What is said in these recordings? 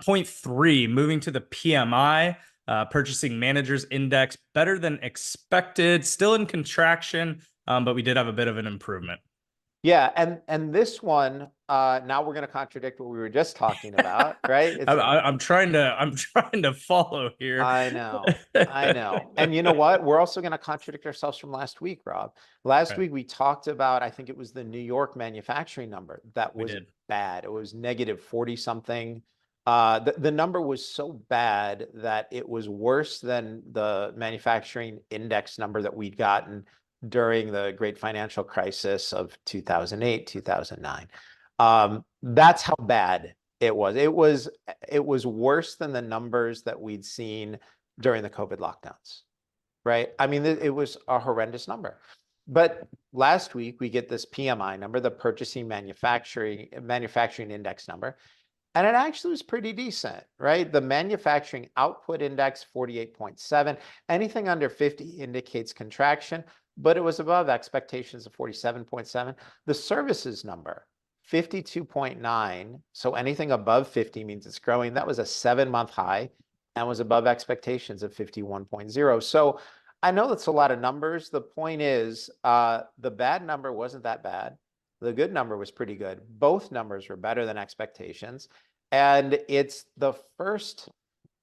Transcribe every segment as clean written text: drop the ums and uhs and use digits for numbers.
Point three, moving to the PMI, Purchasing Managers Index, better than expected, still in contraction, but we did have a bit of an improvement. Yeah, and this one, now we're going to contradict what we were just talking about, right? I'm trying to follow here. I know, I know. And you know what? We're also going to contradict ourselves from last week, Rob. Last Right, week we talked about, I think it was the New York manufacturing number that we was did. bad. It was negative 40 something. The number was so bad that it was worse than the manufacturing index number that we'd gotten during the great financial crisis of 2008, 2009. That's how bad it was. It was worse than the numbers that we'd seen during the COVID lockdowns, right? I mean, it was a horrendous number. But last week we get this PMI number, the Purchasing Manufacturing Index number, and it actually was pretty decent, right? The manufacturing output index, 48.7. Anything under 50 indicates contraction, but it was above expectations of 47.7. The services number, 52.9. So anything above 50 means it's growing. That was a 7-month high and was above expectations of 51.0. So I know that's a lot of numbers. The point is, the bad number wasn't that bad. The good number was pretty good. Both numbers were better than expectations. And it's the first,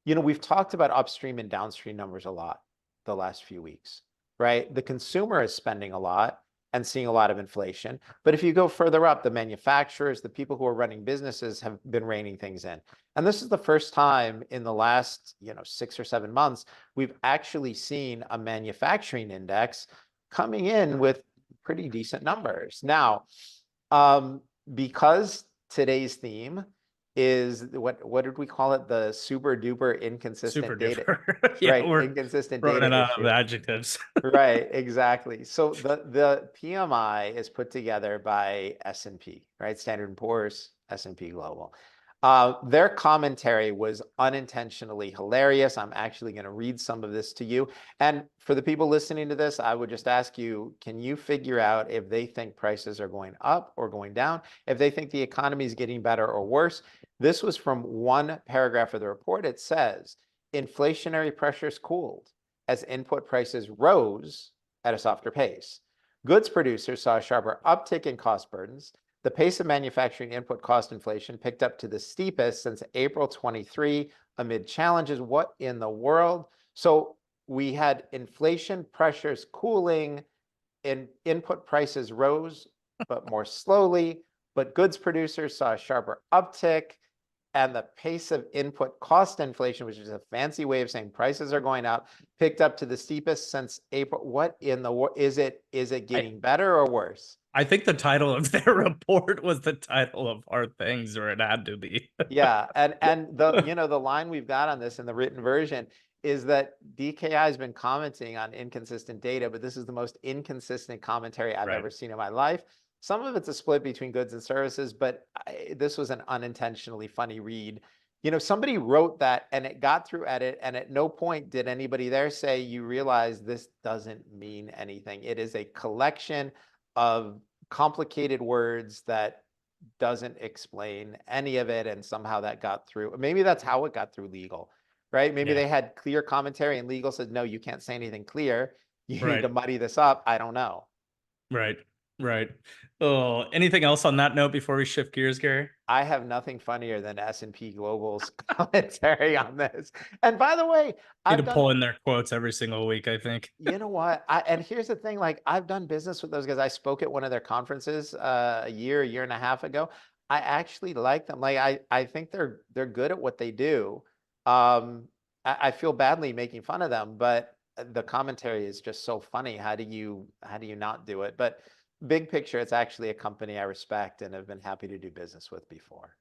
we've talked about upstream and downstream numbers a lot the last few weeks, right? The consumer is spending a lot and seeing a lot of inflation. But if you go further up, the manufacturers, the people who are running businesses have been reining things in. And this is the first time in the last, 6 or 7 months, we've actually seen a manufacturing index coming in with pretty decent numbers. Now, because today's theme is what did we call it? The super-duper inconsistent data, Super-Duper. Yeah, right? we're Inconsistent running data out of issue. adjectives. Right, exactly. So the PMI is put together by S&P, right? Standard and Poor's, S&P Global. Their commentary was unintentionally hilarious. I'm actually going to read some of this to you. And for the people listening to this, I would just ask you, can you figure out if they think prices are going up or going down? If they think the economy is getting better or worse? This was from one paragraph of the report. It says, inflationary pressures cooled as input prices rose at a softer pace. Goods producers saw a sharper uptick in cost burdens. The pace of manufacturing input cost inflation picked up to the steepest since April 23 amid challenges. What in the world? So we had inflation pressures cooling, and input prices rose, but more slowly. But goods producers saw a sharper uptick, and the pace of input cost inflation, which is a fancy way of saying prices are going up, picked up to the steepest since April. What in the world? Is it I, getting better or worse? I think the title of their report was the title of our things, or it had to be. Yeah, and the line we've got on this in the written version is that DKI has been commenting on inconsistent data, but this is the most inconsistent commentary I've Right. ever seen in my life. Some of it's a split between goods and services, but this was an unintentionally funny read. Somebody wrote that and it got through edit, and at no point did anybody there say, you realize this doesn't mean anything. It is a collection of complicated words that doesn't explain any of it, and somehow that got through. Maybe that's how it got through legal, right? Maybe Yeah. they had clear commentary and legal said, no, you can't say anything clear. You need Right. to muddy this up. I don't know. Right. Right. Oh, anything else on that note before we shift gears, Gary? I have nothing funnier than S&P Global's commentary on this. And by the way, Need I've to done, pull in their quotes every single week, I think. you know what? And here's the thing, like I've done business with those guys. I spoke at one of their conferences a year and a half ago. I actually like them. Like I think they're good at what they do. I feel badly making fun of them, but the commentary is just so funny. How do you not do it? But big picture, it's actually a company I respect and have been happy to do business with before.